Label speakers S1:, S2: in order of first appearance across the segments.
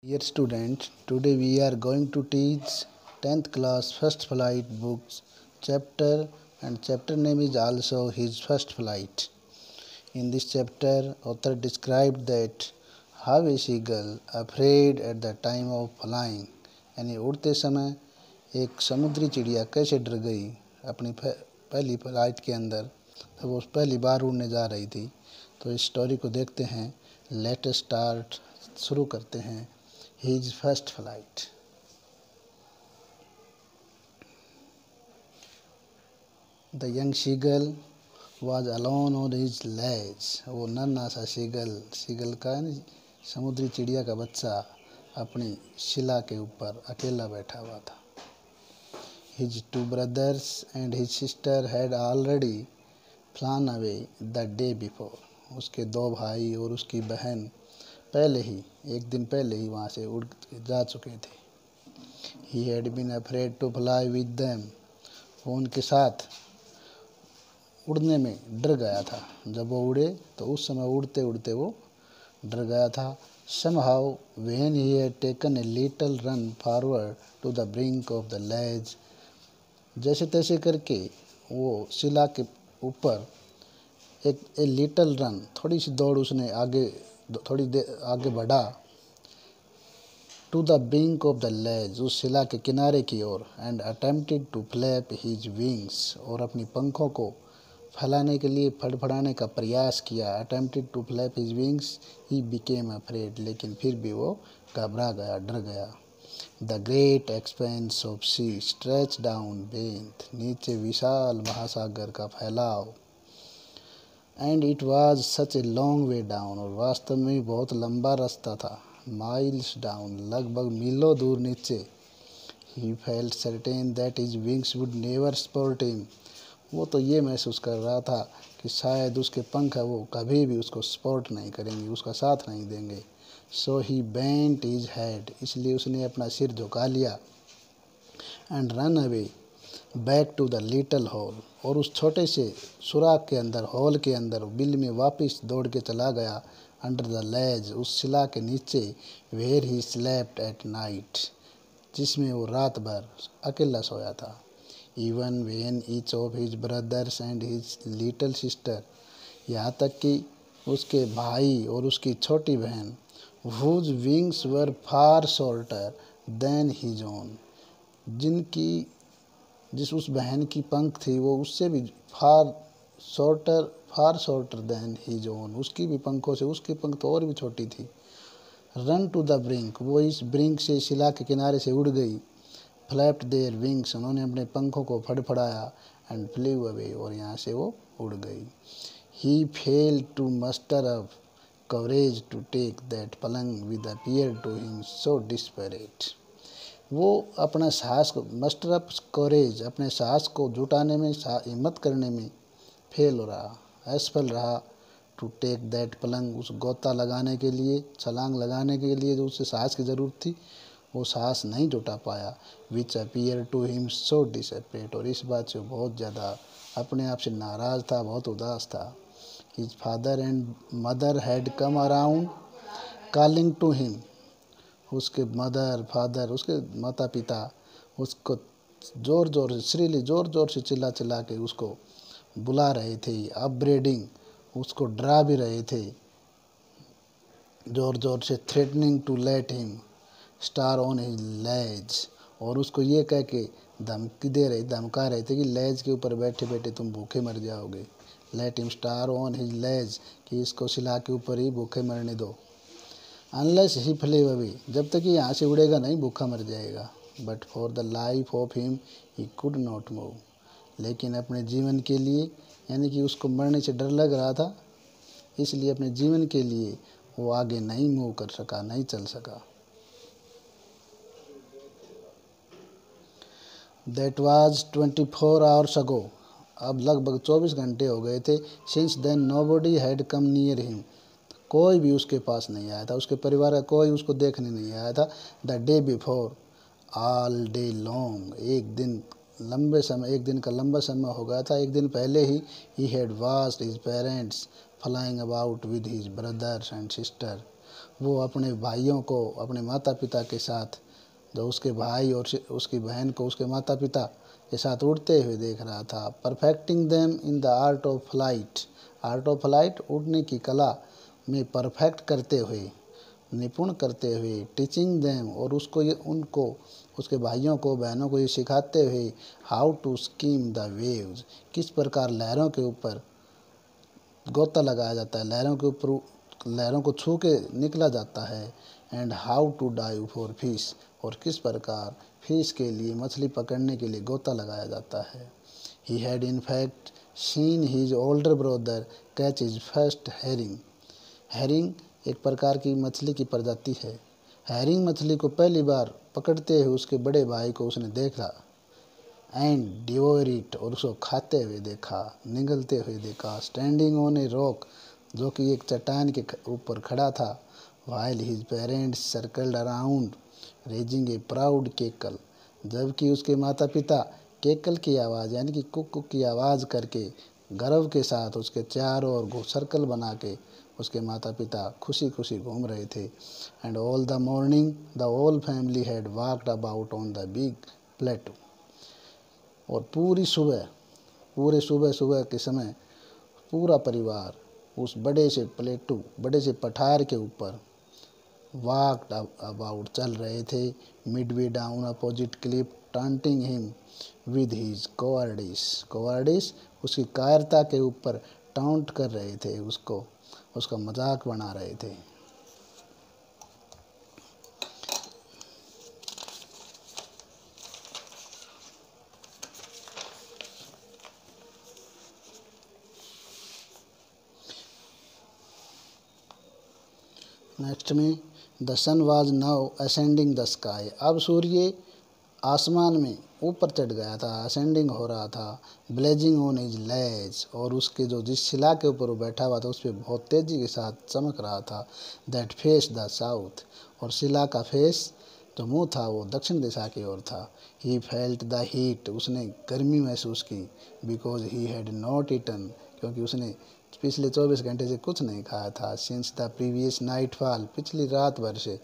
S1: Dear students, today we are going to teach 10th class first flight books chapter, and chapter name is also his first flight. In this chapter, author described that how a seagull afraid at the time of flying, यानी उड़ते समय एक समुद्री चिड़िया कैसे डर गई अपनी पहली फ्लाइट के अंदर, तो वो पहली बार उड़ने जा रही थी। तो इस स्टोरी को देखते हैं। लेट अस स्टार्ट, शुरू करते हैं। His first flight. The young seagull was alone on his ledge. वो नन्हा सा सीगल का समुद्री चिड़िया का बच्चा अपनी शिला के ऊपर अकेला बैठा हुआ था। His two brothers and his sister had already flown away the day before. उसके दो भाई और उसकी बहन पहले ही एक दिन पहले ही वहाँ से उड़ जा चुके थे। He had been afraid to fly with them. वो उनके साथ उड़ने में डर गया था। जब वो उड़े तो उस समय उड़ते उड़ते वो डर गया था। Somehow when he had taken a little run forward to the brink of the ledge, जैसे तैसे करके वो शिला के ऊपर एक लिटिल रन, थोड़ी सी दौड़ उसने थोड़ी देर आगे बढ़ा। To the brink of the ledge, उस शिला के किनारे की ओर। And attempted to flap his wings, और अपनी पंखों को फैलाने के लिए फड़फड़ाने का प्रयास किया। Attempted to flap his wings, he became afraid, लेकिन फिर भी वो घबरा गया, डर गया। The great expanse of sea stretch down beneath, नीचे विशाल महासागर का फैलाव। And it was such a long way down, और वास्तव में बहुत लंबा रास्ता था। माइल्स डाउन, लगभग मीलों दूर नीचे। He felt certain that his wings would never support him, वो तो ये महसूस कर रहा था कि शायद उसके पंख वो कभी भी उसको सपोर्ट नहीं करेंगे, उसका साथ नहीं देंगे। So he bent his head, इसलिए उसने अपना सिर झुका लिया। And run away back to the little hole, और उस छोटे से सुराख के अंदर, हॉल के अंदर बिल में वापस दौड़ के चला गया। अंडर द लेज, उस शिला के नीचे। Where he slept at night, जिसमें वो रात भर अकेला सोया था। Even when each of his brothers and his little sister, यहाँ तक कि उसके भाई और उसकी छोटी बहन, whose wings were far shorter than his own, जिस उस बहन की पंख थी वो उससे भी फार शॉर्टर देन हिज ओन, उसकी भी पंखों से उसकी पंख तो और भी छोटी थी। रन टू द ब्रिंक, वो इस ब्रिंक से, शिला के किनारे से उड़ गई। फ्लैप्ड देयर विंग्स, उन्होंने अपने पंखों को फड़फड़ाया। एंड फ्लेव अवे, और यहाँ से वो उड़ गई। He fail to muster up courage to take that plunge with appear to him so desperate, वो अपना साहस को, मस्टर अप करेज, अपने साहस को जुटाने में, हिम्मत करने में फेल हो रहा, असफल रहा। टू टेक दैट पलंग, उस गोता लगाने के लिए, छलांग लगाने के लिए जो उसे साहस की ज़रूरत थी, वो साहस नहीं जुटा पाया। विच अपीयर टू हिम सो डिसअपरेट, और इस बात से बहुत ज़्यादा अपने आप से नाराज़ था, बहुत उदास था। His father and mother had come around calling to him, उसके फादर, उसके माता पिता उसको ज़ोर ज़ोर से चिल्ला के उसको बुला रहे थे। अपब्रेडिंग, उसको डरा भी रहे थे ज़ोर से। Threatening to let him starve on his ledge, और उसको ये कह के धमका रहे थे कि लेज के ऊपर बैठे बैठे तुम भूखे मर जाओगे। Let him starve on his ledge, कि इसको शिला के ऊपर ही भूखे मरने दो। अनलेस ही फ्लेव अवे, जब तक ये यहाँ से उड़ेगा नहीं, भूखा मर जाएगा। But for the life of him he could not move, लेकिन अपने जीवन के लिए, यानी कि उसको मरने से डर लग रहा था, इसलिए अपने जीवन के लिए वो आगे नहीं मूव कर सका, नहीं चल सका। दैट वाज 24 आवर्स अगो, अब लगभग 24 घंटे हो गए थे। Since then nobody had come near him, कोई भी उसके पास नहीं आया था, उसके परिवार का कोई उसको देखने नहीं आया था। The day before, all day long, एक दिन का लंबा समय हो गया था। एक दिन पहले he had watched his parents flying about with his brothers and sister, वो अपने भाइयों को, अपने माता पिता के साथ, जो उसके भाई और उसकी बहन को उसके माता पिता के साथ उड़ते हुए देख रहा था। Perfecting them in the art of flight, art of flight, उड़ने की कला में परफेक्ट करते हुए, निपुण करते हुए। टीचिंग देम, और उनको उसके भाइयों को बहनों को ये सिखाते हुए। How to skim the waves, किस प्रकार लहरों के ऊपर गोता लगाया जाता है, लहरों के ऊपर, लहरों को छू के निकला जाता है। And how to dive for fish, और किस प्रकार फिश के लिए, मछली पकड़ने के लिए गोता लगाया जाता है। He had in fact seen his older brother catch his first herring, herring एक प्रकार की मछली की प्रजाति है। हेरिंग मछली को पहली बार पकड़ते हुए उसके बड़े भाई को उसने देखा। एंड डिवोर इट, और उसको खाते हुए देखा, निगलते हुए देखा। स्टैंडिंग ऑन ए रॉक, जो कि एक चट्टान के ऊपर खड़ा था। While his parents circled around raising a proud cackle, जबकि उसके माता पिता केकल की आवाज़ यानी कि कुक कुक की आवाज़ करके गर्व के साथ उसके चारों ओर सर्कल बना के उसके माता पिता खुशी खुशी घूम रहे थे। And all the morning the whole family had walked about on the big plateau, और पूरे सुबह सुबह के समय पूरा परिवार उस बड़े से प्लेटू, बड़े से पठार के ऊपर वॉकड अबाउट, चल रहे थे। Midway down opposite Cliff taunting him with his cowardice, cowardice उसकी कायरता के ऊपर टाउंट कर रहे थे, उसको उसका मजाक बना रहे थे। नेक्स्ट में the sun was now ascending the sky, अब सूर्य आसमान में ऊपर चढ़ गया था, असेंडिंग हो रहा था। ब्लेजिंग ऑन हिज लेज, और उसके जो जिस शिला के ऊपर वो बैठा हुआ था उस पर बहुत तेज़ी के साथ चमक रहा था। दैट फेस द साउथ, और शिला का फेस जो मुंह था वो दक्षिण दिशा की ओर था। ही फेल्ट द हीट, उसने गर्मी महसूस की। Because he had not eaten, क्योंकि उसने पिछले 24 घंटे से कुछ नहीं खाया था। Since the previous nightfall, पिछली रात भर से।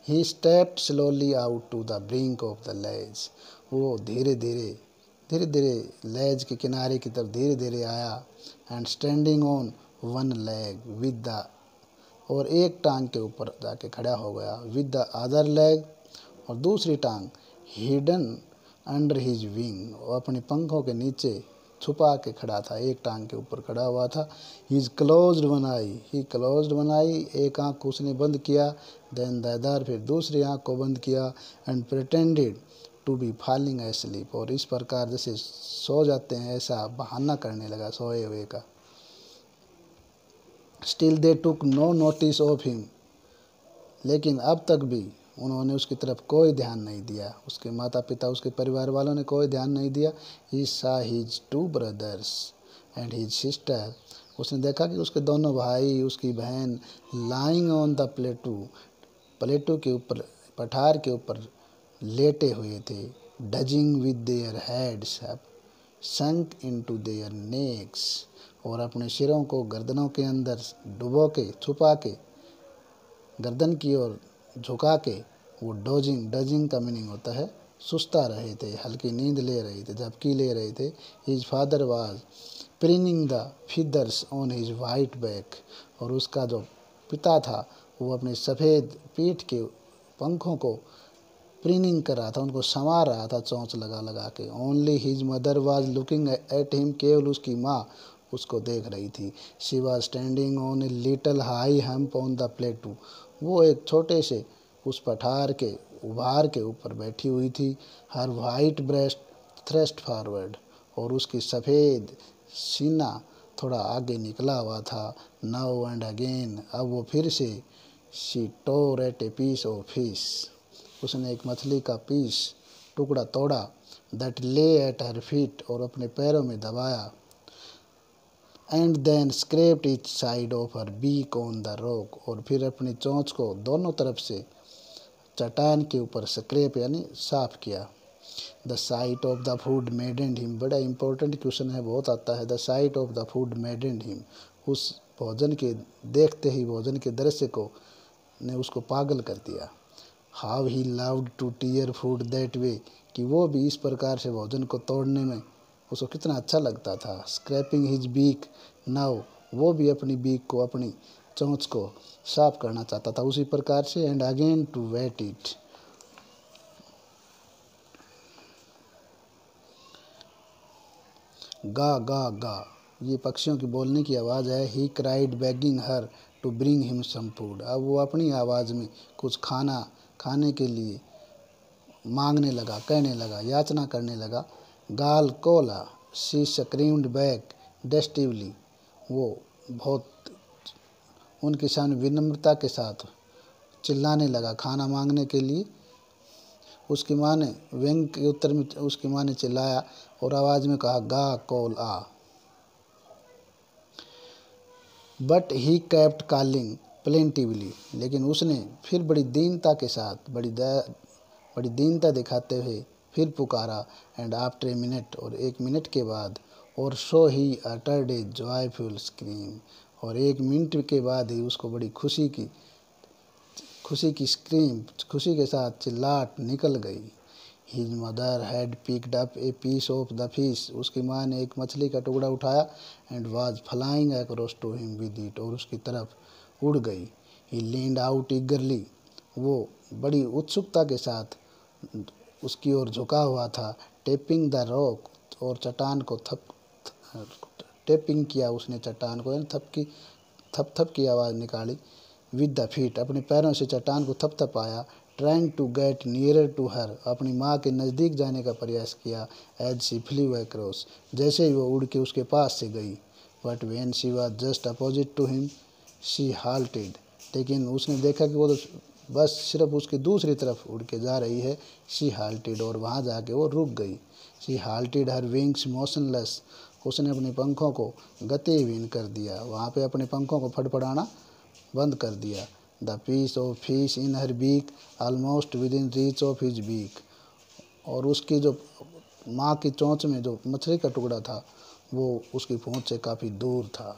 S1: He stepped slowly out to the brink of the ledge, वो धीरे धीरे लेज के किनारे की तरफ धीरे धीरे आया। And standing on one leg with the, और एक टांग के ऊपर जाके खड़ा हो गया। विद द अदर लेग, और दूसरी टांग हिडन अंडर हिज विंग, और अपने पंखों के नीचे छुपा के खड़ा था, एक टांग के ऊपर खड़ा हुआ था। हिज क्लोज्ड वन आई, ही क्लोज्ड वन आई, एक आँख को उसने बंद किया। देन द अदर, फिर दूसरी आँख को बंद किया। And pretended to be falling asleep, और इस प्रकार जैसे सो जाते हैं ऐसा बहाना करने लगा सोए हुए का। Still they took no notice of him, लेकिन अब तक भी उन्होंने उसकी तरफ कोई ध्यान नहीं दिया, उसके माता पिता, उसके परिवार वालों ने कोई ध्यान नहीं दिया। He saw his 2 brothers and his sister, उसने देखा कि उसके दोनों भाई, उसकी बहन lying on the plateau, plateau के ऊपर, पठार के ऊपर लेटे हुए थे। Dozing with their heads sunk into their necks, और अपने सिरों को गर्दनों के अंदर डुबो के, छुपा के, गर्दन की ओर झुका के वो डजिंग का मीनिंग होता है सुस्ता रहे थे, हल्की नींद ले रहे थे, झपकी ले रहे थे। His father was preening the feathers on his white back, और उसका जो पिता था वो अपने सफ़ेद पीठ के पंखों को प्रिनिंग कर रहा था, उनको संवार रहा था चोंच लगा लगा के। Only his mother was looking at him, केवल उसकी माँ उसको देख रही थी। She was standing on a little high hump on the प्लेटू, वो एक छोटे से उस पठार के उभार के ऊपर बैठी हुई थी। हर वाइट ब्रेस्ट थ्रस्ट फॉरवर्ड, और उसकी सफ़ेद सीना थोड़ा आगे निकला हुआ था। नाउ एंड अगेन, अब वो फिर से। She tore at a piece of fish, उसने एक मछली का पीस टुकड़ा तोड़ा। दैट ले एट हर फीट, और अपने पैरों में दबाया। And then scraped each side of her beak on the rock, और फिर अपनी चोंच को दोनों तरफ से चट्टान के ऊपर स्क्रेप यानी साफ किया। The sight of the food maddened him, बड़ा इंपॉर्टेंट क्वेश्चन है, बहुत आता है। The sight of the food maddened him, उस भोजन के देखते ही, भोजन के दृश्य को ने उसको पागल कर दिया। How he loved to tear food that way, कि वो भी इस प्रकार से भोजन को तोड़ने में उसको कितना अच्छा लगता था। स्क्रैपिंग हिज बीक नाउ, वो भी अपनी बीक को, अपनी चोंच को साफ करना चाहता था उसी प्रकार से। And again to wait it, गा गा गा, ये पक्षियों की बोलने की आवाज़ है। He cried begging her to bring him some food, अब वो अपनी आवाज़ में कुछ खाना खाने के लिए मांगने लगा, कहने लगा, याचना करने लगा। गाल कोला, शी स्क्रीम्ड बैक डेस्टिवली, वो बहुत उनके सामने विनम्रता के साथ चिल्लाने लगा खाना मांगने के लिए। उसकी माँ ने व्यंग के उत्तर में उसकी माँ ने चिल्लाया और आवाज़ में कहा, गा कॉल आ। But he kept calling plaintively, लेकिन उसने फिर बड़ी दीनता के साथ, बड़ी दीनता दिखाते हुए फिर पुकारा। एंड आफ्टर ए मिनट, और 1 मिनट के बाद, और so he uttered a joyful scream, और 1 मिनट के बाद ही उसको बड़ी खुशी की स्क्रीम, खुशी के साथ चिल्लाहट निकल गई। His mother had picked up a piece of the fish, उसकी माँ ने एक मछली का टुकड़ा उठाया। And was flying across to him with it, और उसकी तरफ उड़ गई। ही लीन्ड आउट ईगरली, वो बड़ी उत्सुकता के साथ उसकी ओर झुका हुआ था। टेपिंग द रॉक, और चट्टान को टेपिंग किया उसने चट्टान को, यानी थप की आवाज़ निकाली। विद द फीट, अपने पैरों से चट्टान को थपथपाया। Trying to get nearer to her, अपनी माँ के नज़दीक जाने का प्रयास किया। एज शी फ्ली अक्रॉस, जैसे ही वो उड़ के उसके पास से गई। But when she was just opposite to him she halted, लेकिन उसने देखा कि वो तो बस सिर्फ उसकी दूसरी तरफ उड़ के जा रही है। शी हाल्टेड, और वहाँ जाके वो रुक गई। शी हाल्टेड हर विंग्स मोशनलेस, उसने अपने पंखों को गतिहीन कर दिया, वहाँ पे अपने पंखों को फड़फड़ाना बंद कर दिया। The piece of fish in her beak almost within reach of his beak, और उसकी जो माँ की चोंच में जो मछली का टुकड़ा था वो उसकी पहुँच से काफ़ी दूर था।